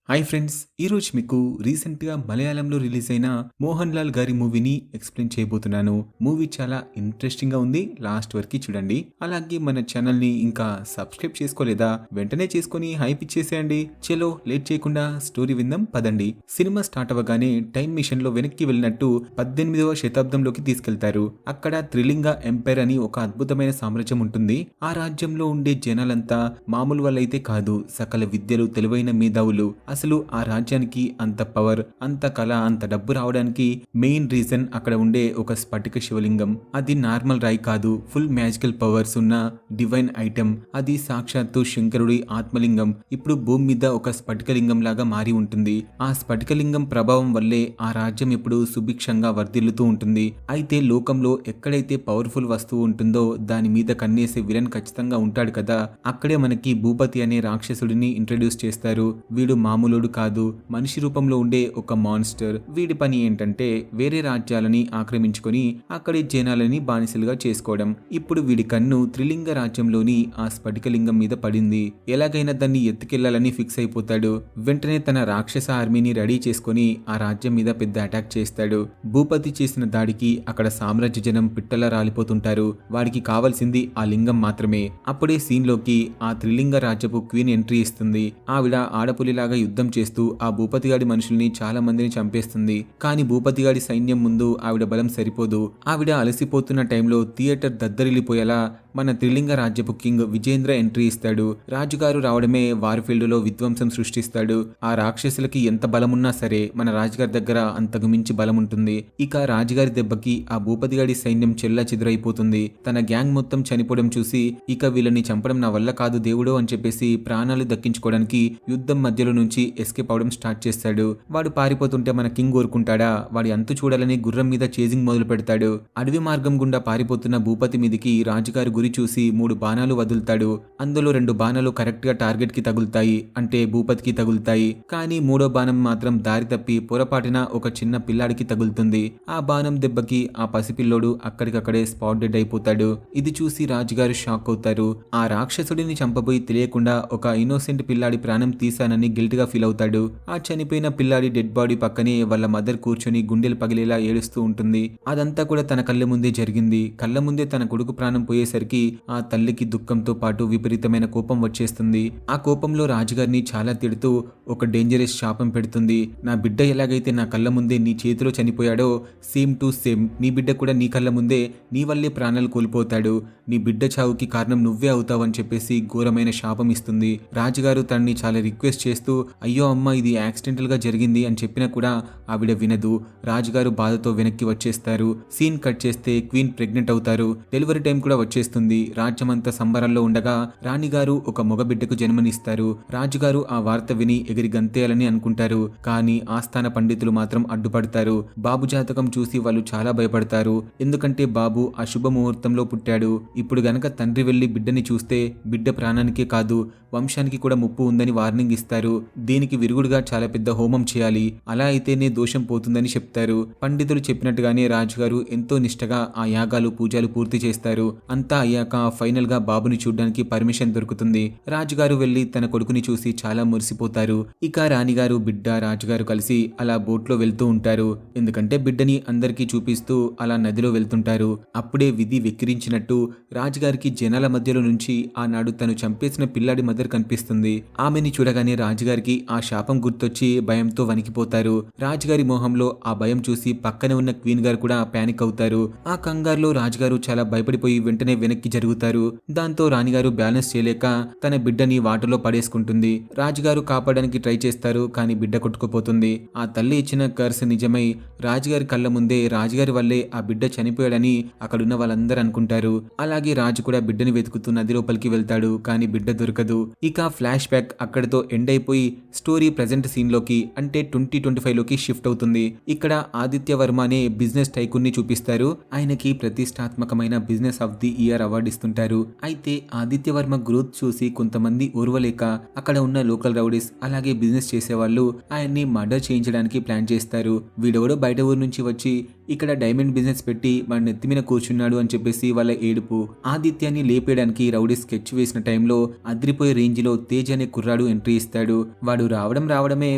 Hi friends, ఈరోజు మీకు రీసెంట్గా మలయాళంలో రిలీజ్ అయిన మోహన్ లాల్ గారి మూవీని ఎక్స్ప్లెయిన్ చేయబోతున్నాను. మూవీ చాలా ఇంట్రెస్టింగ్గా ఉంది, లాస్ట్ వరకు చూడండి. అలాగే మన ఛానల్ని ఇంకా సబ్స్క్రైబ్ చేసుకోలేదా వెంటనే చేసుకొని హైప్ ఇచ్చేసేయండి. చలో లేట్ చేయకుండా స్టోరీ విందాం పదండి. సినిమా స్టార్ట్ అవ్వగానే టైం మిషన్ లో వెనక్కి వెళ్ళినట్టు 18వ శతాబ్దంలోకి తీసుకెళ్తారు. అక్కడ త్రిలింగ ఎంపైర్ అని ఒక అద్భుతమైన సామ్రాజ్యం ఉంటుంది. ఆ రాజ్యంలో ఉండే జనాలంతా మామూలు వాళ్ళైతే కాదు, సకల విద్యలు తెలివైన మేధావులు. అసలు ఆ రాజ్యానికి అంత పవర్, అంత కళ, అంత డబ్బు రావడానికి మెయిన్ రీజన్ అక్కడ ఉండే ఒక స్ఫటిక శివలింగం. అది నార్మల్ రాయి కాదు, ఫుల్ మ్యాజికల్ పవర్స్ ఉన్న డివైన్ ఐటెం. అది సాక్షాత్తు శంకరుడి ఆత్మలింగం. ఇప్పుడు భూమి మీద ఒక స్ఫటికలింగం లాగా మారి ఉంటుంది. ఆ స్ఫటికలింగం ప్రభావం వల్లే ఆ రాజ్యం ఇప్పుడు సుభిక్షంగా వర్ధిల్లుతూ ఉంటుంది. అయితే లోకంలో ఎక్కడైతే పవర్ఫుల్ వస్తువు ఉంటుందో దాని మీద కన్నేసే విలన్ ఖచ్చితంగా ఉంటాడు కదా. అక్కడే మనకి భూపతి అనే రాక్షసుడిని ఇంట్రడ్యూస్ చేస్తారు. వీడు మామూలుడు కాదు, మనిషి రూపంలో ఉండే ఒక మాన్స్టర్. వీడి పని ఏంటంటే వేరే రాజ్యాలని ఆక్రమించుకొని అక్కడి జనాలని బానిసలుగా చేసుకోవడం. ఇప్పుడు వీడి కన్ను త్రిలింగ రాజ్యంలోని ఆ స్ఫటికలింగం మీద పడింది. ఎలాగైనా దాన్ని ఎత్తుకెళ్లాలని ఫిక్స్ అయిపోతాడు. వెంటనే తన రాక్షస ఆర్మీని రెడీ చేసుకుని ఆ రాజ్యం మీద పెద్ద అటాక్ చేస్తాడు. భూపతి చేసిన దాడికి అక్కడ సామ్రాజ్య జనం పిట్టలా రాలిపోతుంటారు. వాడికి కావాల్సింది ఆ లింగం మాత్రమే. అప్పుడే సీన్ లోకి ఆ త్రిలింగ రాజ్యపు క్వీన్ ఎంట్రీ ఇస్తుంది. ఆవిడ ఆడపులిలాగా యుద్ధం చేస్తూ ఆ భూపతిగాడి మనుషుల్ని చాలా మందిని చంపేస్తుంది. కానీ భూపతిగాడి సైన్యం ముందు ఆవిడ బలం సరిపోదు. ఆవిడ అలసిపోతున్న టైంలో థియేటర్ దద్దరిల్లిపోయేలా మన త్రిలింగ రాజ్యపు కింగ్ విజేంద్ర ఎంట్రీ ఇస్తాడు. రాజుగారు రావడమే వార్ఫీల్డ్ లో విధ్వంసం సృష్టిస్తాడు. ఆ రాక్షసులకి ఎంత బలమున్నా సరే మన రాజుగారి దగ్గర అంతకు మించి బలం ఉంటుంది. ఇక రాజుగారి దెబ్బకి ఆ భూపతిగాడి సైన్యం చెల్లా చెదురైపోతుంది. తన గ్యాంగ్ మొత్తం చనిపోవడం చూసి ఇక వీళ్ళని చంపడం నా వల్ల కాదు దేవుడు అని చెప్పేసి ప్రాణాలు దక్కించుకోవడానికి యుద్ధం మధ్యలో నుంచి ఎస్కేప్ అవడం స్టార్ట్ చేస్తాడు. వాడు పారిపోతుంటే మన కింగ్ కోరుకుంటాడా? వాడి అంతు చూడాలని గుర్రం మీద చేజింగ్ మొదలు పెడతాడు. అడవి మార్గం గుండా పారిపోతున్న భూపతి మీదికి రాజుగారి గురి చూసి 3 బాణాలు వదులుతాడు. అందులో 2 బాణాలు కరెక్ట్ గా టార్గెట్ కి తగులుతాయి, అంటే భూపతికి తగులుతాయి. కానీ 3వ బాణం మాత్రం దారి తప్పి పొరపాటున ఒక చిన్న పిల్లాడికి తగులుతుంది. ఆ బాణం దెబ్బకి ఆ పసిపిల్లోడు అక్కడికక్కడే స్పాట్ డెడ్ అయిపోతాడు. ఇది చూసి రాజుగారు షాక్ అవుతారు. ఆ రాక్షసుడిని చంపబోయి తెలియకుండా ఒక ఇన్నోసెంట్ పిల్లాడి ప్రాణం తీశానని గిల్ట్ గా ఫీల్ అవుతాడు. ఆ చనిపోయిన పిల్లాడి డెడ్ బాడీ పక్కనే వాళ్ళ మదర్ కూర్చొని గుండెలు పగిలేలా ఏడుస్తూ ఉంటుంది. అదంతా కూడా తన కళ్ళ ముందే జరిగింది. కళ్ళ ముందే తన కొడుకు ప్రాణం పోయేసరికి ఆ తల్లికి దుఃఖంతో పాటు విపరీతమైన కోపం వచ్చేస్తుంది. ఆ కోపంలో రాజుగారిని చాలా తిడుతూ ఒక డేంజరస్ శాపం పెడుతుంది. నా బిడ్డ ఎలాగైతే నా కళ్ళ ముందే నీ చేతిలో చనిపోయాడో సేమ్ టు సేమ్ నీ బిడ్డ కూడా నీ కళ్ళ ముందే నీ వల్లే ప్రాణాలు కోల్పోతాడు. నీ బిడ్డ చావుకి కారణం నువ్వే అవుతావని చెప్పేసి ఘోరమైన శాపం ఇస్తుంది. రాజుగారు తనని చాలా రిక్వెస్ట్ చేస్తూ అయ్యో అమ్మ ఇది యాక్సిడెంటల్ గా జరిగింది అని చెప్పినా కూడా ఆవిడ వినదు. రాజుగారు బాధతో వెనక్కి వచ్చేస్తారు. సీన్ కట్ చేస్తే క్వీన్ ప్రెగ్నెంట్ అవుతారు. డెలివరీ టైం కూడా వచ్చేస్తుంది. రాజ్యమంతా సంబరాల్లో ఉండగా రాణిగారు ఒక మగబిడ్డకు జన్మనిస్తారు. రాజుగారు ఆ వార్త విని ఎగిరి గంతేయాలని అనుకుంటారు. కానీ ఆస్థాన పండితులు మాత్రం అడ్డుపడతారు. బాబు జాతకం చూసి వాళ్ళు చాలా భయపడతారు. ఎందుకంటే బాబు అశుభ ముహూర్తంలో పుట్టాడు. ఇప్పుడు గనక తండ్రి వెళ్లి బిడ్డని చూస్తే బిడ్డ ప్రాణానికే కాదు వంశానికి కూడా ముప్పు ఉందని వార్నింగ్ ఇస్తారు. దీనికి విరుగుడుగా చాలా పెద్ద హోమం చేయాలి, అలా అయితేనే దోషం పోతుందని చెప్తారు. పండితులు చెప్పినట్టుగానే రాజుగారు ఎంతో నిష్టగా ఆ యాగాలు పూజలు పూర్తి చేస్తారు. అంతా అయ్యాక ఫైనల్ గా బాబుని చూడ్డానికి పర్మిషన్ దొరుకుతుంది. రాజుగారు వెళ్లి తన కొడుకుని చూసి చాలా మురిసిపోతారు. ఇక రాణిగారు బిడ్డ రాజుగారు కలిసి అలా బోట్లో వెళ్తూ ఉంటారు. ఎందుకంటే బిడ్డని అందరికీ చూపిస్తూ అలా నదిలో వెళ్తుంటారు. అప్పుడే విధి వెక్కిరించినట్టు రాజుగారికి జనాల మధ్యలో నుంచి ఆనాడు తను చంపేసిన పిల్లాడి మదర్ కనిపిస్తుంది. ఆమెని చూడగానే రాజుగారికి ఆ శాపం గుర్తొచ్చి భయంతో వణికిపోతారు. రాజుగారి మోహంలో ఆ భయం చూసి పక్కనే ఉన్న క్వీన్ గారు కూడా పానిక్ అవుతారు. ఆ కంగారులో రాజుగారు చాలా భయపడిపోయి వెంటనే వెనక్కి జరుగుతారు. దాంతో రాణిగారు బ్యాలెన్స్ చేయలేక తన బిడ్డని వాటర్లో పడేసుకుంటుంది. రాజుగారు కాపాడడానికి ట్రై చేస్తారు, కానీ బిడ్డ కొట్టుకుపోతుంది. ఆ తల్లి ఇచ్చిన కర్స్ నిజమై రాజుగారి కళ్ళ ముందే రాజుగారి వల్లే ఆ బిడ్డ చనిపోయాడని అక్కడున్న వాళ్ళందరూ అనుకుంటారు. అలాగే రాజు కూడా బిడ్డని వెతుకుతూ నది లోపలికి వెళ్తాడు, కానీ బిడ్డ దొరకదు. ఇక ఫ్లాష్ బ్యాక్ అక్కడితో ఎండ్ అయిపోయి స్టోరీ ప్రెజెంట్ సీన్ లోకి అంటే 2025 లోకి షిఫ్ట్ అవుతుంది. ఇక్కడ ఆదిత్య వర్మ అనే బిజినెస్ టైకూన్ ని చూపిస్తారు. ఆయనకి ప్రతిష్టాత్మకమైన business of the year award ఇస్తుంటారు. అయితే ఆదిత్య వర్మ గ్రోత్ చూసి కొంతమంది ఓర్వలేక అక్కడ ఉన్న లోకల్ రౌడీస్ అలాగే బిజినెస్ చేసేవాళ్ళు ఆయన్ని మర్డర్ చేయించడానికి ప్లాన్ చేస్తారు. వీడెవడో బయట ఊరు నుంచి వచ్చి ఇక్కడ డైమండ్ బిజినెస్ పెట్టి వాడి నెత్తిమీద కూర్చున్నాడు అని చెప్పేసి వాళ్ళ ఏడుపు. ఆదిత్యాన్ని లేపేయడానికి రౌడీ స్కెచ్ వేసిన టైంలో అద్రిపోయే రేంజ్ లో తేజ్ అనే కుర్రాడు ఎంట్రీ ఇస్తాడు. వాడు వాడు రావడమే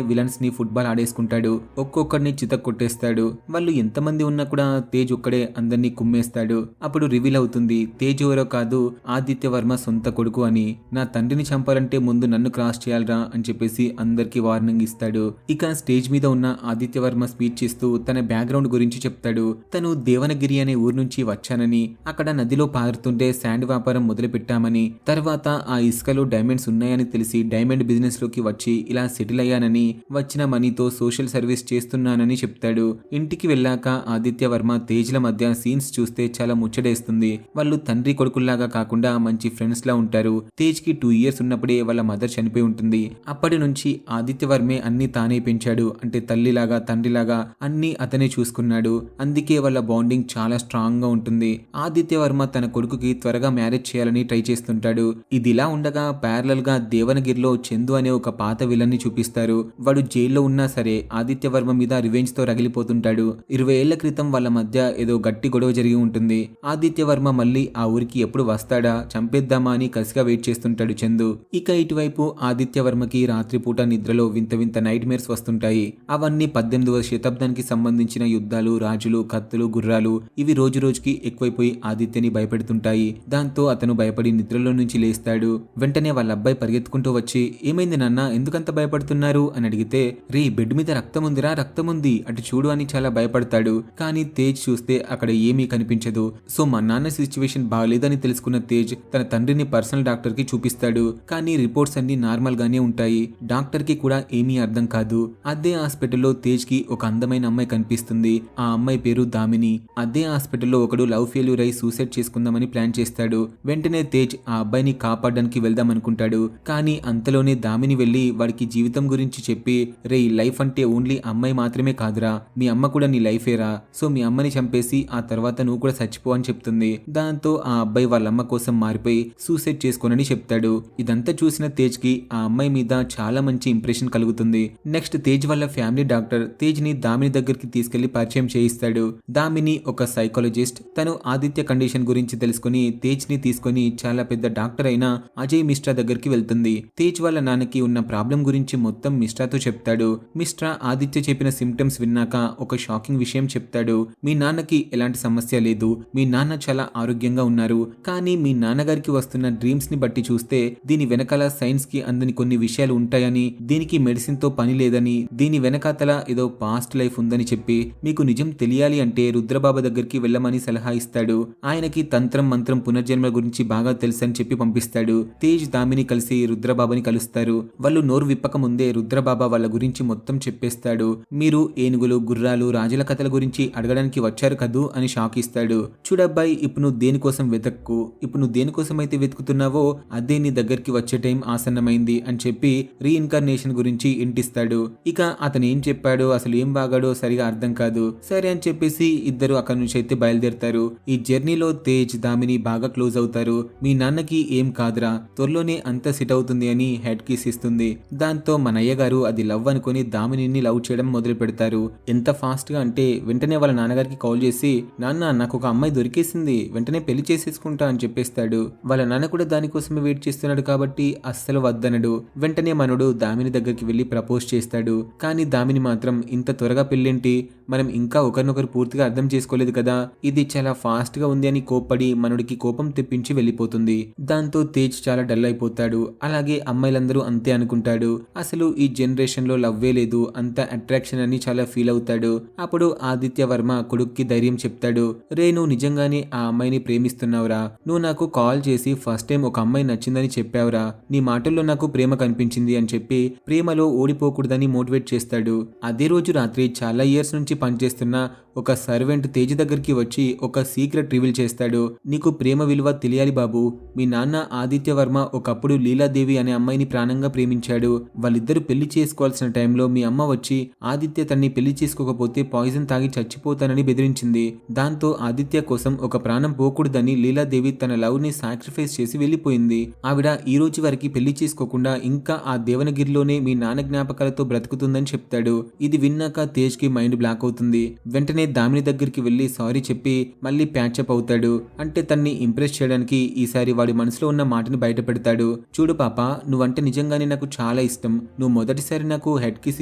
విలన్స్ ని ఫుట్బాల్ ఆడేసుకుంటాడు. ఒక్కొక్కడిని చితక్కొట్టేస్తాడు. వాళ్ళు ఎంతమంది ఉన్నా కూడా తేజ్ ఒక్కడే అందరినీ కుమ్మేస్తాడు. అప్పుడు రివీల్ అవుతుంది తేజ్ ఎవరో కాదు, ఆదిత్య వర్మ సొంత కొడుకు అని. నా తండ్రిని చంపాలంటే ముందు నన్ను క్రాస్ చేయాలరా అని చెప్పేసి అందరికి వార్నింగ్ ఇస్తాడు. ఇక స్టేజ్ మీద ఉన్న ఆదిత్య వర్మ స్పీచ్ ఇస్తూ తన బ్యాక్గ్రౌండ్ గురించి చెప్తాడు. తను దేవనగిరి అనే ఊరు నుంచి వచ్చానని, అక్కడ నదిలో పారుతుంటే శాండ్ వ్యాపారం మొదలు పెట్టామని, తర్వాత ఆ ఇసుకలో డైమండ్స్ ఉన్నాయని తెలిసి డైమండ్ బిజినెస్ లోకి వచ్చి ఇలా సెటిల్ అయ్యానని, వచ్చిన మనీతో సోషల్ సర్వీస్ చేస్తున్నానని చెప్తాడు. ఇంటికి వెళ్ళాక ఆదిత్య వర్మ తేజ్ల మధ్య సీన్స్ చూస్తే చాలా ముచ్చటేస్తుంది. వాళ్ళు తండ్రి కొడుకుల్లాగా కాకుండా మంచి ఫ్రెండ్స్ లా ఉంటారు. తేజ్ కి 2 years ఉన్నప్పుడే వాళ్ళ మదర్ చనిపోయి ఉంటుంది. అప్పటి నుంచి ఆదిత్య వర్మే అన్ని తానే పెంచాడు. అంటే తల్లిలాగా తండ్రిలాగా అన్ని అతనే చూసుకున్నాడు. అందుకే వాళ్ళ బాండింగ్ చాలా స్ట్రాంగ్ గా ఉంటుంది. ఆదిత్య వర్మ తన కొడుకుకి త్వరగా మ్యారేజ్ చేయాలని ట్రై చేస్తుంటాడు. ఇదిలా ఉండగా ప్యారలల్ గా దేవనగిరిలో చందు అనే ఒక పాత విలన్ ని చూపిస్తారు. వాడు జైల్లో ఉన్నా సరే ఆదిత్య వర్మ మీద రివెంజ్ తో రగిలిపోతుంటాడు. 20 ఏళ్ల క్రితం వాళ్ళ మధ్య ఏదో గట్టి గొడవ జరిగి ఉంటుంది. ఆదిత్య వర్మ మళ్ళీ ఆ ఊరికి ఎప్పుడు వస్తాడా, చంపేద్దామా అని కసిగా వెయిట్ చేస్తుంటాడు చందు. ఇక ఇటువైపు ఆదిత్య వర్మకి రాత్రిపూట నిద్రలో వింత వింత నైట్ మేర్స్ వస్తుంటాయి. అవన్నీ 18వ శతాబ్దానికి సంబంధించిన యుద్ధాలు, రాజులు, కత్తులు, గుర్రాలు ఇవి రోజు రోజుకి ఎక్కువైపోయి ఆదిత్యని భయపెడుతుంటాయి. దాంతో అతను భయపడి నిద్రలో నుంచి లేస్తాడు. వెంటనే వాళ్ళ అబ్బాయి పరిగెత్తుకుంటూ వచ్చి ఏమైంది నాన్న, ఎందుకంత భయపడుతున్నారు అని అడిగితే, రే బెడ్ మీద రక్తం ఉందిరా, రక్తం ఉంది, అటు చూడు అని చాలా భయపడతాడు. కానీ తేజ్ చూస్తే అక్కడ ఏమీ కనిపించదు. సో మా నాన్న సిచ్యువేషన్ బాగలేదని తెలుసుకున్న తేజ్ తన తండ్రిని పర్సనల్ డాక్టర్ కి చూపిస్తాడు. కానీ రిపోర్ట్స్ అన్ని నార్మల్ గానే ఉంటాయి. డాక్టర్ కి కూడా ఏమీ అర్థం కాదు. అదే హాస్పిటల్లో తేజ్ కి ఒక అందమైన అమ్మాయి కనిపిస్తుంది. ఆ అమ్మాయి పేరు దామిని. అదే హాస్పిటల్లో ఒకడు లవ్ ఫెయిల్యూర్ అయి సూసైడ్ చేసుకుందామని ప్లాన్ చేస్తాడు. వెంటనే తేజ్ ఆ అబ్బాయిని కాపాడడానికి వెళ్దాం అనుకుంటాడు. కానీ అంతలోనే దామిని వెళ్లి వాడికి జీవితం గురించి చెప్పి, రే లైఫ్ అంటే ఓన్లీ అమ్మాయి మాత్రమే కాదురా, మీ అమ్మ కూడా నీ లైఫేరా, సో మీ అమ్మని చంపేసి ఆ తర్వాత నువ్వు కూడా చచ్చిపో అని చెప్తుంది. దాంతో ఆ అబ్బాయి వాళ్ళ అమ్మ కోసం మారిపోయి సూసైడ్ చేసుకోనని చెప్తాడు. ఇదంతా చూసిన తేజ్ కి ఆ అమ్మాయి మీద చాలా మంచి ఇంప్రెషన్ కలుగుతుంది. నెక్స్ట్ తేజ్ వాళ్ళ ఫ్యామిలీ డాక్టర్ తేజ్ ని దామిని దగ్గరికి తీసుకెళ్లి పరిచయం చేయిస్తాడు. దామిని ఒక సైకాలజిస్ట్. తను ఆదిత్య కండిషన్ గురించి తెలుసుకుని తేజ్ ని తీసుకుని చాలా పెద్ద డాక్టర్ అయిన అజయ్ మిశ్రా దగ్గరికి వెళ్తుంది. తేజ్ వాళ్ళ నాన్నకి ఉన్న ప్రాబ్లం గురించి మొత్తం మిశ్రాతో చెప్తాడు. మిశ్రా ఆదిత్య చెప్పిన సిమ్టమ్స్ విన్నాక ఒక షాకింగ్ విషయం చెప్తాడు. మీ నాన్నకి ఎలాంటి సమస్య లేదు, మీ నాన్న చాలా ఆరోగ్యంగా ఉన్నారు. కానీ మీ నాన్నగారికి వస్తున్న డ్రీమ్స్ ని బట్టి చూస్తే దీని వెనకాల సైన్స్ కి అందని కొన్ని విషయాలు ఉంటాయని, దీనికి మెడిసిన్ తో పని లేదని, దీని వెనకాతల ఏదో పాస్ట్ లైఫ్ ఉందని చెప్పి మీకు నిజం తెలియాలి అంటే రుద్రబాబా దగ్గరికి వెళ్ళమని సలహా ఇస్తాడు. ఆయనకి తంత్రం మంత్రం పునర్జన్మ గురించి బాగా తెలుసని చెప్పి పంపిస్తాడు. తేజ్ దామిని కలిసి రుద్రబాబాని కలుస్తారు. వాళ్ళు నోరు విప్పక ముందే రుద్రబాబా వాళ్ళ గురించి మొత్తం చెప్పేస్తాడు. మీరు ఏనుగులు, గుర్రాలు, రాజుల కథల గురించి అడగడానికి వచ్చారు కదూ అని షాక్ ఇస్తాడు. చూడబ్బాయి, ఇప్పుడు నువ్వు దేనికోసం వెతక్కు, ఇప్పుడు నువ్వు దేనికోసం అయితే వెతుకుతున్నావో అదే నీ దగ్గరికి వచ్చే టైం ఆసన్నమైంది అని చెప్పి రీఇన్కార్నేషన్ గురించి ఇంటిస్తాడు. ఇక అతను ఏం చెప్పాడో అసలు ఏం బాగాడో సరిగా అర్థం కాదు. సరే అని చెప్పేసి ఇద్దరు అక్కడి నుంచి అయితే బయలుదేరతారు. ఈ జర్నీలో తేజ్ దామిని బాగా క్లోజ్ అవుతారు. మీ నాన్నకి ఏం కాదురా, త్వరలోనే అంతా సెట్ అవుతుంది అని హెడ్ కిస్ ఇస్తుంది. దాంతో మన అయ్య గారు అది లవ్ అనుకుని దామిని లవ్ చేయడం మొదలు పెడతారు. ఎంత ఫాస్ట్ గా అంటే వెంటనే వాళ్ళ నాన్నగారికి కాల్ చేసి, నాన్న నాకు ఒక అమ్మాయి దొరికేసింది, వెంటనే పెళ్లి చేసేసుకుంటా అని చెప్పేస్తాడు. వాళ్ళ నాన్న కూడా దానికోసమే వెయిట్ చేస్తున్నాడు కాబట్టి అస్సలు వద్దనడు. వెంటనే మనోడు దామిని దగ్గరికి వెళ్లి ప్రపోజ్ చేస్తాడు. కానీ దామిని మాత్రం ఇంత త్వరగా పెళ్ళేంటి, మనం ఇంకా ఒకరినొకరు పూర్తిగా అర్థం చేసుకోలేదు కదా, ఇది చాలా ఫాస్ట్ గా ఉంది అని కోప్పడి మనోడికి కోపం తెప్పించి వెళ్ళిపోతుంది. దాంతో తేజ్ చాలా డల్ అయిపోతాడు. అలాగే అమ్మాయిలందరూ అంతే అనుకుంటాడు. అసలు ఈ జనరేషన్ లో లవ్వే లేదు, అంత అట్రాక్షన్ అని చాలా ఫీల్ అవుతాడు. అప్పుడు ఆదిత్య వర్మ కొడుక్కి ధైర్యం చెప్తాడు. రే నువ్వు నిజంగానే ఆ అమ్మాయిని ప్రేమిస్తున్నావురా, నువ్వు నాకు కాల్ చేసి ఫస్ట్ టైం ఒక అమ్మాయి నచ్చిందని చెప్పావురా, నీ మాటల్లో నాకు ప్రేమ కనిపించింది అని చెప్పి ప్రేమలో ఓడిపోకూడదని మోటివేట్ చేస్తాడు. అదే రోజు రాత్రి చాలా ఇయర్స్ నుంచి పనిచేస్తున్న ఒక సర్వెంట్ తేజ్ దగ్గరికి వచ్చి ఒక సీక్రెట్ రివీల్ చేస్తాడు. నీకు ప్రేమ విలువ తెలియాలి బాబు, మీ నాన్న ఆదిత్య వర్మ ఒకప్పుడు లీలాదేవి అనే అమ్మాయిని ప్రాణంగా ప్రేమించాడు. వాళ్ళిద్దరూ పెళ్లి చేసుకోవాల్సిన టైంలో మీ అమ్మ వచ్చి ఆదిత్య తన్ని పెళ్లి చేసుకోకపోతే పాయిజన్ తాగి చచ్చిపోతానని బెదిరించింది. దాంతో ఆదిత్య కోసం ఒక ప్రాణం పోకూడదని లీలాదేవి తన లవ్ ని సాక్రిఫైస్ చేసి వెళ్లిపోయింది. ఆవిడ ఈ రోజు వరకు పెళ్లి చేసుకోకుండా ఇంకా ఆ దేవనగిరిలోనే మీ నాన్న జ్ఞాపకాలతో బ్రతుకుతుందని చెప్తాడు. ఇది విన్నాక తేజ్ కి మైండ్ బ్లాక్ అవుతుంది. వెంటనే దామిని దగ్గరికి వెళ్లి సారీ చెప్పి మళ్ళీ ప్యాచప్ అవుతాడు. అంటే తన్ని ఇంప్రెస్ చేయడానికి ఈసారి వాడి మనసులో ఉన్న మాటని బయట పెడతాడు. చూడు పాప, నువ్వంటే నిజంగానే నాకు చాలా ఇష్టం. నువ్వు మొదటిసారి నాకు హెడ్ కిస్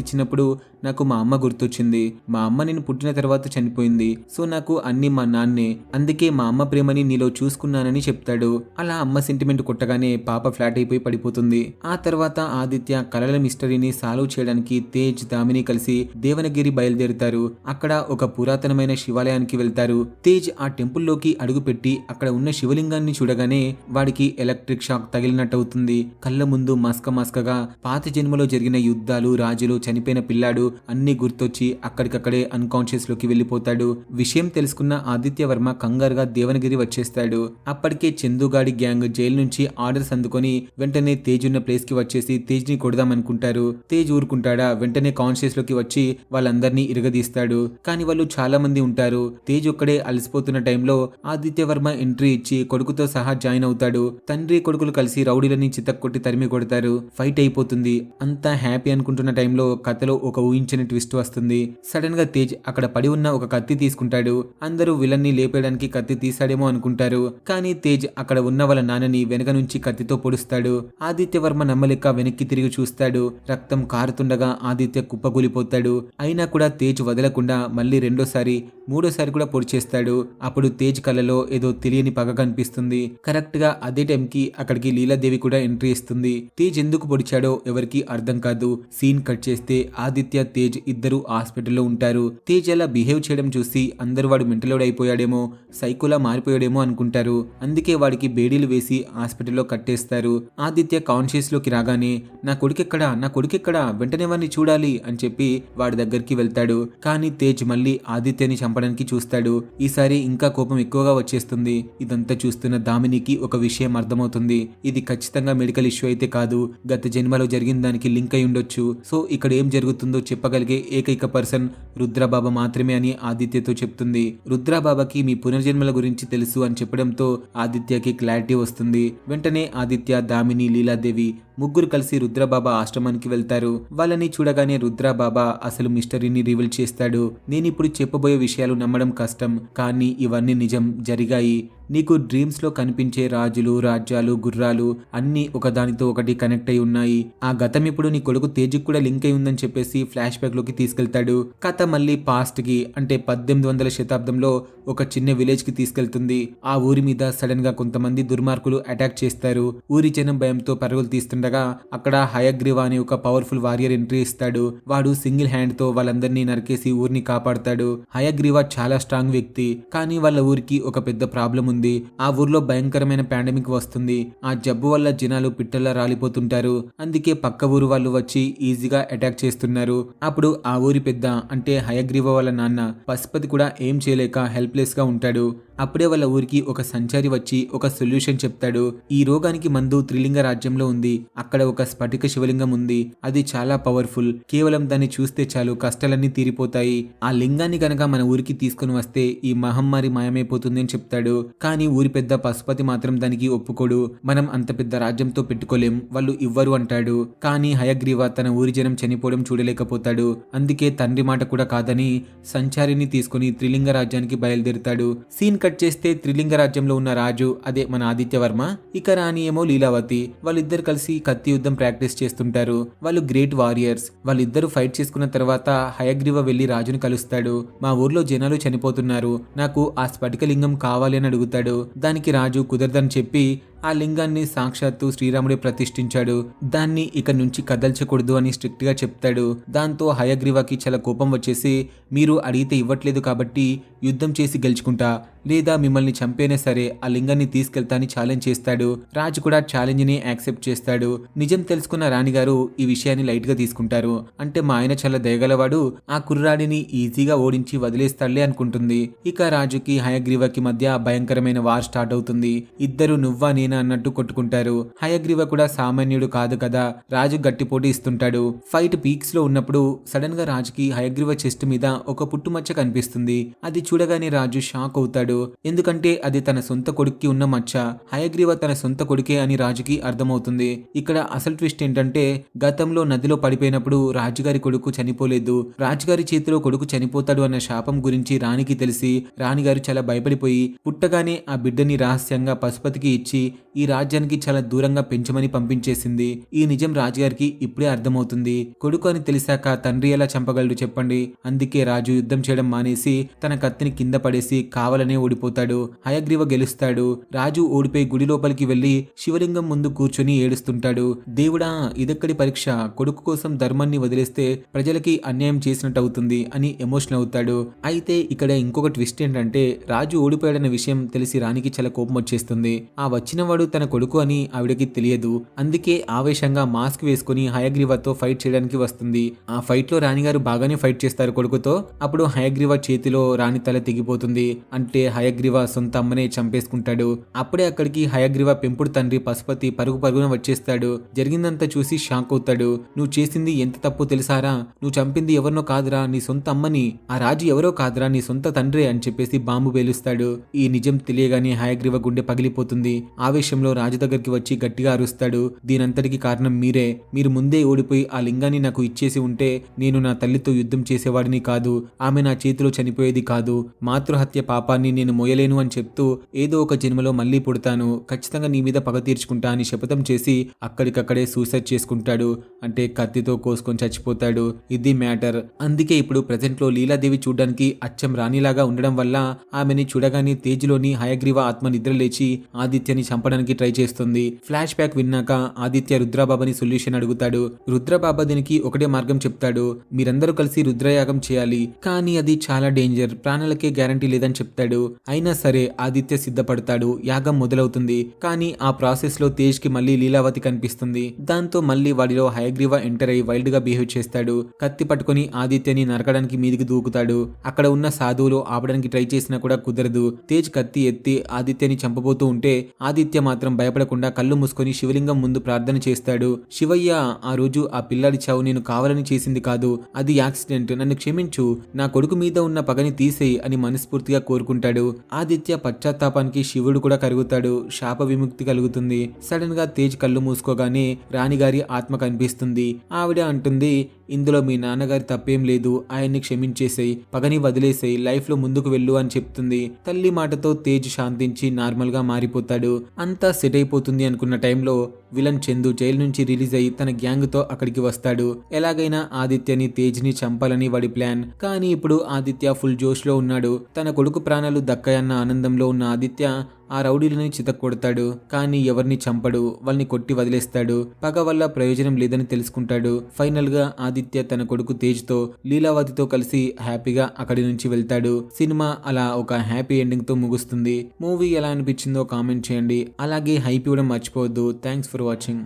ఇచ్చినప్పుడు నాకు మా అమ్మ గుర్తొచ్చింది. మా అమ్మ నేను పుట్టిన తర్వాత చనిపోయింది. సో నాకు అన్ని మా నాన్నే. అందుకే మా అమ్మ ప్రేమని నీలో చూసుకున్నానని చెప్తాడు. అలా అమ్మ సెంటిమెంట్ కొట్టగానే పాప ఫ్లాట్ అయిపోయి పడిపోతుంది. ఆ తర్వాత ఆదిత్య కలల మిస్టరీని సాల్వ్ చేయడానికి తేజ్, దామిని కలిసి దేవనగిరి బయలుదేరుతారు. అక్కడ ఒక పురాతనమైన శివాలయానికి వెళ్తారు. తేజ్ ఆ టెంపుల్లోకి అడుగుపెట్టి అక్కడ ఉన్న శివలింగాన్ని చూడగానే వాడికి ఎలక్ట్రిక్ షాక్ తగిలినట్టవుతుంది. కళ్ళ ముందు మస్కగా పాత జన్మలో జరిగిన యుద్ధాలు, రాజులు, చనిపోయిన పిల్లాడు అన్ని గుర్తొచ్చి అక్కడికక్కడే అన్కాన్షియస్ లోకి వెళ్లిపోతాడు. విషయం తెలుసుకున్న ఆదిత్య వర్మ కంగారుగా దేవనగిరి వచ్చేస్తాడు. అప్పటికే చందుగాడి గ్యాంగ్ జైలు నుంచి ఆర్డర్స్ అందుకొని వెంటనే తేజ్ ఉన్న ప్లేస్ కి వచ్చేసి తేజ్ ని కొడదామనుకుంటారు. తేజ్ ఊరుకుంటాడా? వెంటనే కాన్షియస్ లోకి వచ్చి వాళ్ళందరినీ ఇరగదీస్తాడు. కానీ వాళ్ళు చాలా మంది ఉంటారు. తేజ్ ఒక్కడే అలసిపోతున్న టైంలో ఆదిత్య వర్మ ఎంట్రీ ఇచ్చి కొడుకుతో సహా జాయిన్ అవుతాడు. తండ్రి కొడుకులు కలిసి రౌడీలని చితక్కొట్టి తరిమి కొడతారు. ఫైట్ అయిపోతుంది. అంతా హ్యాపీ అనుకుంటున్న టైంలో కథలో ఒక ఊహించని ట్విస్ట్ వస్తుంది. సడన్ గా తేజ్ అక్కడ పడి ఉన్న ఒక కత్తి తీసుకుంటాడు. అందరూ విలన్ ని లేపేయడానికి కత్తి తీసాడేమో అనుకుంటారు. కానీ తేజ్ అక్కడ ఉన్న వాళ్ళ నాన్నని వెనక నుంచి కత్తితో పొడుస్తాడు. ఆదిత్య వర్మ నమ్మలేక వెనక్కి తిరిగి చూస్తాడు. రక్తం కారుతుండగా ఆదిత్య కుప్పకూలిపోతాడు. అయినా కూడా తేజ్ వదలకుండా మళ్ళీ రెండోసారి, మూడోసారి కూడా పొడిచేస్తాడు. అప్పుడు తేజ్ కళ్ళలో ఏదో తెలియని పగ కనిపిస్తుంది. కరెక్ట్ గా అదే టైంకి అక్కడికి లీలాదేవి కూడా ఎంట్రీ ఇస్తుంది. తేజ్ ఎందుకు పొడిచాడో ఎవరికి అర్థం కాదు. సీన్ కట్ చేస్తే ఆదిత్య, తేజ్ ఇద్దరు హాస్పిటల్లో ఉంటారు. తేజ్ అలా బిహేవ్ చేయడం చూసి అందరూ వాడు మెంటలోడ్ అయిపోయాడేమో, సైకోలా మారిపోయాడేమో అనుకుంటారు. అందుకే వాడికి బేడీలు వేసి హాస్పిటల్లో కట్టేస్తారు. ఆదిత్య కాన్షియస్ లోకి రాగానే నా కొడుకెక్కడా వెంటనే వాడిని చూడాలి అని చెప్పి వాడి దగ్గరికి వెళ్తాడు. కానీ తేజ్ మళ్ళీ ఆదిత్యని చంపడానికి చూస్తాడు. ఈసారి ఇంకా కోపం ఎక్కువగా వచ్చేస్తుంది. ఇదంతా చూస్తున్న దామినికి ఒక విషయం అర్థమవుతుంది. ఇది ఖచ్చితంగా మెడికల్ ఇష్యూ అయితే కాదు, గత జన్మలో జరిగిన దానికి లింక్ అయి ఉండొచ్చు. సో ఇక్కడ ఏం జరుగుతుందో చెప్పగలిగే ఏకైక పర్సన్ రుద్రబాబా మాత్రమే అని ఆదిత్యతో చెప్తుంది. రుద్రబాబాకి మీ పునర్జన్మల గురించి తెలుసు అని చెప్పడంతో ఆదిత్యకి క్లారిటీ వస్తుంది. వెంటనే ఆదిత్య, దామిని, లీలాదేవి ముగ్గురు కలిసి రుద్రబాబా ఆశ్రమానికి వెళ్తారు. వాళ్ళని చూడగానే రుద్రబాబా అసలు మిస్టరీని రివీల్ చేస్తాడు. నేనిప్పుడు చెప్పబోయే విషయాలు నమ్మడం కష్టం, కానీ ఇవన్నీ నిజం, జరిగాయి. నీకు డ్రీమ్స్ లో కనిపించే రాజులు, రాజ్యాలు, గుర్రాలు అన్నీ ఒకదానితో ఒకటి కనెక్ట్ అయి ఉన్నాయి. ఆ గతం ఇప్పుడు నీ కొడుకు తేజ్కి కూడా లింక్ అయి ఉందని చెప్పేసి ఫ్లాష్ బ్యాక్ లోకి తీసుకెళ్తాడు. కథ మళ్ళీ పాస్ట్ కి, అంటే 1800 శతాబ్దంలో ఒక చిన్న విలేజ్ కి తీసుకెళ్తుంది. ఆ ఊరి మీద సడన్ గా కొంతమంది దుర్మార్గులు అటాక్ చేస్తారు. ఊరి జనం భయంతో పరుగులు తీస్తుండగా అక్కడ హయగ్రీవ అనే ఒక పవర్ఫుల్ వారియర్ ఎంట్రీ ఇస్తాడు. వాడు సింగిల్ హ్యాండ్ తో వాళ్ళందరినీ నరికేసి ఊరిని కాపాడతాడు. హయగ్రీవ చాలా స్ట్రాంగ్ వ్యక్తి, కానీ వాళ్ళ ఊరికి ఒక పెద్ద ప్రాబ్లం ఉంది. ఆ ఊర్లో భయంకరమైన పాండమిక్ వస్తుంది. ఆ జబ్బు వల్ల జనాలు పిట్టల్లా రాలిపోతుంటారు. అందుకే పక్క ఊరు వాళ్ళు వచ్చి ఈజీగా అటాక్ చేస్తున్నారు. అప్పుడు ఆ ఊరి పెద్ద, అంటే హయగ్రీవ వాళ్ళ నాన్న పశుపతి కూడా ఏం చేయలేక హెల్ప్లెస్ గా ఉంటాడు. అప్పుడే వాళ్ళ ఊరికి ఒక సంచారి వచ్చి ఒక సొల్యూషన్ చెప్తాడు. ఈ రోగానికి మందు త్రిలింగ రాజ్యంలో ఉంది. అక్కడ ఒక స్ఫటిక శివలింగం ఉంది. అది చాలా పవర్ఫుల్. కేవలం దాన్ని చూస్తే చాలు కష్టాలన్నీ తీరిపోతాయి. ఆ లింగాన్ని గనక మన ఊరికి తీసుకుని వస్తే ఈ మహమ్మారి మాయమైపోతుంది అని చెప్తాడు. కానీ ఊరి పెద్ద పశుపతి మాత్రం దానికి ఒప్పుకోడు. మనం అంత పెద్ద రాజ్యంతో పెట్టుకోలేం, వాళ్ళు ఇవ్వరు అంటాడు. కానీ హయగ్రీవ తన ఊరి జనం చనిపోవడం చూడలేకపోతాడు. అందుకే తండ్రి మాట కూడా కాదని సంచారిని తీసుకుని త్రిలింగ రాజ్యానికి బయలుదేరుతాడు. సీన్ కట్ చేస్తే త్రిలింగ రాజ్యంలో ఉన్న రాజు, అదే మన ఆదిత్య వర్మ, ఇక రాణి ఏమో లీలావతి. వాళ్ళిద్దరు కలిసి కత్తి యుద్ధం ప్రాక్టీస్ చేస్తుంటారు. వాళ్ళు గ్రేట్ వారియర్స్. వాళ్ళిద్దరూ ఫైట్ చేసుకున్న తర్వాత హయగ్రీవ వెళ్లి రాజును కలుస్తాడు. మా ఊర్లో జనాలు చనిపోతున్నారు, నాకు ఆ స్ఫటికలింగం కావాలి అని అడుగుతాడు. దానికి రాజు కుదరదని చెప్పి ఆ లింగాన్ని సాక్షాత్తు శ్రీరాముడే ప్రతిష్ఠించాడు. దాన్ని ఇక నుంచి కదల్చకూడదు అని స్ట్రిక్ట్ గా చెప్తాడు. దాంతో హయగ్రీవకి చాలా కోపం వచ్చేసి, మీరు అడిగితే ఇవ్వట్లేదు కాబట్టి యుద్ధం చేసి గెలుచుకుంటా, లేదా మిమ్మల్ని చంపేనా సరే ఆ లింగాన్ని తీసుకెళ్తా అని ఛాలెంజ్ చేస్తాడు. రాజు కూడా ఛాలెంజ్ ని యాక్సెప్ట్ చేస్తాడు. నిజం తెలుసుకున్న రాణిగారు ఈ విషయాన్ని లైట్ గా తీసుకుంటారు. అంటే మా ఆయన చాలా దయగలవాడు, ఆ కుర్రాడిని ఈజీగా ఓడించి వదిలేస్తాడులే అనుకుంటుంది. ఇక రాజుకి హయగ్రీవకి మధ్య భయంకరమైన వార్ స్టార్ట్ అవుతుంది. ఇద్దరు నువ్వా నేనా అన్నట్టు కొట్టుకుంటారు. హయగ్రీవ కూడా సామాన్యుడు కాదు కదా, రాజు గట్టి పోటీ ఇస్తుంటాడు. ఫైట్ పీక్స్ లో ఉన్నప్పుడు సడన్ గా రాజుకి హయగ్రీవ చెస్ట్ మీద ఒక పుట్టుమచ్చ కనిపిస్తుంది. అది చూడగానే రాజు షాక్ అవుతాడు. చెప్తాడు. ఎందుకంటే అది తన సొంత కొడుక్కి ఉన్న మచ్చ. హయగ్రీవ తన సొంత కొడుకే అని రాజుకి అర్థమవుతుంది. ఇక్కడ అసలు ట్విస్ట్ ఏంటంటే గతంలో నదిలో పడిపోయినప్పుడు రాజుగారి కొడుకు చనిపోలేదు. రాజుగారి చేతిలో కొడుకు చనిపోతాడు అన్న శాపం గురించి రాణికి తెలిసి రాణిగారు చాలా భయపడిపోయి పుట్టగానే ఆ బిడ్డని రహస్యంగా పశుపతికి ఇచ్చి ఈ రాజ్యానికి చాలా దూరంగా పెంచమని పంపించేసింది. ఈ నిజం రాజుగారికి ఇప్పుడే అర్థమవుతుంది. కొడుకు అని తెలిసాక తండ్రి ఎలా చంపగలడు చెప్పండి. అందుకే రాజు యుద్ధం చేయడం మానేసి తన కత్తిని కింద పడేసి కావాలనే ఓడిపోతాడు. హయగ్రీవ గెలుస్తాడు. రాజు ఓడిపోయి గుడి లోపలికి వెళ్లి శివలింగం ముందు కూర్చొని ఏడుస్తుంటాడు. దేవుడా, ఇదెక్కడి పరీక్ష, కొడుకు కోసం ధర్మాన్ని వదిలేస్తే ప్రజలకి అన్యాయం చేసినట్టు అవుతుంది అని ఎమోషనల్ అవుతాడు. అయితే ఇక్కడ ఇంకొక ట్విస్ట్ ఏంటంటే రాజు ఓడిపోయాడన్న విషయం తెలిసి రాణికి చాలా కోపం వచ్చేస్తుంది. ఆ వచ్చిన వాడు తన కొడుకు అని ఆవిడకి తెలియదు. అందుకే ఆవేశంగా మాస్క్ వేసుకుని హయగ్రీవతో ఫైట్ చేయడానికి వస్తుంది. ఆ ఫైట్ లో రాణిగారు బాగానే ఫైట్ చేస్తారు కొడుకుతో. అప్పుడు హయగ్రీవ చేతిలో రాణి తల తెగిపోతుంది. అంటే హయగ్రీవ సొంత అమ్మనే చంపేసుకుంటాడు. అప్పుడే అక్కడికి హయగ్రీవ పెంపుడు తండ్రి పశుపతి పరుగు పరుగున వచ్చేస్తాడు. జరిగిందంతా చూసి షాక్ అవుతాడు. నువ్వు చేసింది ఎంత తప్పు తెలుసారా? నువ్వు చంపింది ఎవరినో కాదురా, నీ సొంత అమ్మని. ఆ రాజు ఎవరో కాదురా, నీ సొంత తండ్రే అని చెప్పేసి బాంబు పేలుస్తాడు. ఈ నిజం తెలియగానే హయగ్రీవ గుండె పగిలిపోతుంది. ఆవేశంలో రాజు దగ్గరికి వచ్చి గట్టిగా అరుస్తాడు. దీనంతటికి కారణం మీరే. మీరు ముందే ఓడిపోయి ఆ లింగాన్ని నాకు ఇచ్చేసి ఉంటే నేను నా తల్లితో యుద్ధం చేసేవాడిని కాదు. ఆమె నా చేతిలో చనిపోయేది కాదు. మాతృహత్య పాపాన్ని నేను మోయలేను అని చెప్తూ ఏదో ఒక జన్మలో మళ్ళీ పుడతాను, ఖచ్చితంగా నీ మీద పగ తీర్చుకుంటా అని శపథం చేసి అక్కడికక్కడే సూసైడ్ చేసుకుంటాడు. అంటే కత్తితో కోసుకొని చచ్చిపోతాడు. ఇది మ్యాటర్. అందుకే ఇప్పుడు ప్రెజెంట్ లో లీలాదేవి చూడడానికి అచ్చం రాణిలాగా ఉండడం వల్ల ఆమెని చూడగానే తేజ్లోని హయగ్రీవ ఆత్మ నిద్రలేచి ఆదిత్యని చంపడానికి ట్రై చేస్తుంది. ఫ్లాష్ బ్యాక్ విన్నాక ఆదిత్య రుద్రబాబాని సొల్యూషన్ అడుగుతాడు. రుద్రబాబా దీనికి ఒకటే మార్గం చెప్తాడు. మీరందరూ కలిసి రుద్రయాగం చేయాలి, కానీ అది చాలా డేంజర్, ప్రాణాలకే గ్యారంటీ లేదని చెప్తాడు. అయినా సరే ఆదిత్య సిద్ధపడతాడు. యాగం మొదలవుతుంది. కానీ ఆ ప్రాసెస్ లో తేజ్ కి మళ్ళీ లీలావతి కనిపిస్తుంది. దాంతో మళ్ళీ వాడిలో హయగ్రీవ ఎంటర్ అయి వైల్డ్ గా బిహేవ్ చేస్తాడు. కత్తి పట్టుకుని ఆదిత్యని నరకడానికి మీదికి దూకుతాడు. అక్కడ ఉన్న సాధువులు ఆపడానికి ట్రై చేసినా కూడా కుదరదు. తేజ్ కత్తి ఎత్తి ఆదిత్యని చంపబోతూ ఉంటే ఆదిత్య మాత్రం భయపడకుండా కళ్ళు మూసుకొని శివలింగం ముందు ప్రార్థన చేస్తాడు. శివయ్య, ఆ రోజు ఆ పిల్లాడి చావు నేను కావాలని చేసింది కాదు, అది యాక్సిడెంట్, నన్ను క్షమించు, నా కొడుకు మీద ఉన్న పగని తీసేయి అని మనస్ఫూర్తిగా కోరుకుంటాడు. ఆదిత్య పశ్చాత్తాపానికి శివుడు కూడా కరుగుతాడు. శాప విముక్తి కలుగుతుంది. సడన్ గా తేజ్ కళ్ళు మూసుకోగానే రాణిగారి ఆత్మ కనిపిస్తుంది. ఆవిడ అంటుంది, ఇందులో మీ నాన్నగారి తప్పేం లేదు, ఆయన్ని క్షమించేసేయి, పగని వదిలేసేయి, లైఫ్ లో ముందుకు వెళ్ళు అని చెప్తుంది. తల్లి మాటతో తేజ్ శాంతించి నార్మల్ గా మారిపోతాడు. అంతా సెట్ అయిపోతుంది అనుకున్న టైంలో విలన్ చందు జైలు నుంచి రిలీజ్ అయ్యి తన గ్యాంగ్ తో అక్కడికి వస్తాడు. ఎలాగైనా ఆదిత్యని తేజ్ ని చంపాలని వాడి ప్లాన్. కానీ ఇప్పుడు ఆదిత్య ఫుల్ జోష్ లో ఉన్నాడు. తన కొడుకు ప్రాణాలు దక్కాయన్న ఆనందంలో ఉన్న ఆదిత్య ఆ రౌడీలని చితక్కొడతాడు. కానీ ఎవరిని చంపడు, వాళ్ళని కొట్టి వదిలేస్తాడు. పగ వల్ల ప్రయోజనం లేదని తెలుసుకుంటాడు. ఫైనల్ గా ఆదిత్య తన కొడుకు తేజ్ తో లీలావతితో కలిసి హ్యాపీగా అక్కడి నుంచి వెళ్తాడు. సినిమా అలా ఒక హ్యాపీ ఎండింగ్ తో ముగుస్తుంది. మూవీ ఎలా అనిపించిందో కామెంట్ చేయండి. అలాగే హైప్ ఇవ్వడం మర్చిపోవద్దు. Thanks for watching.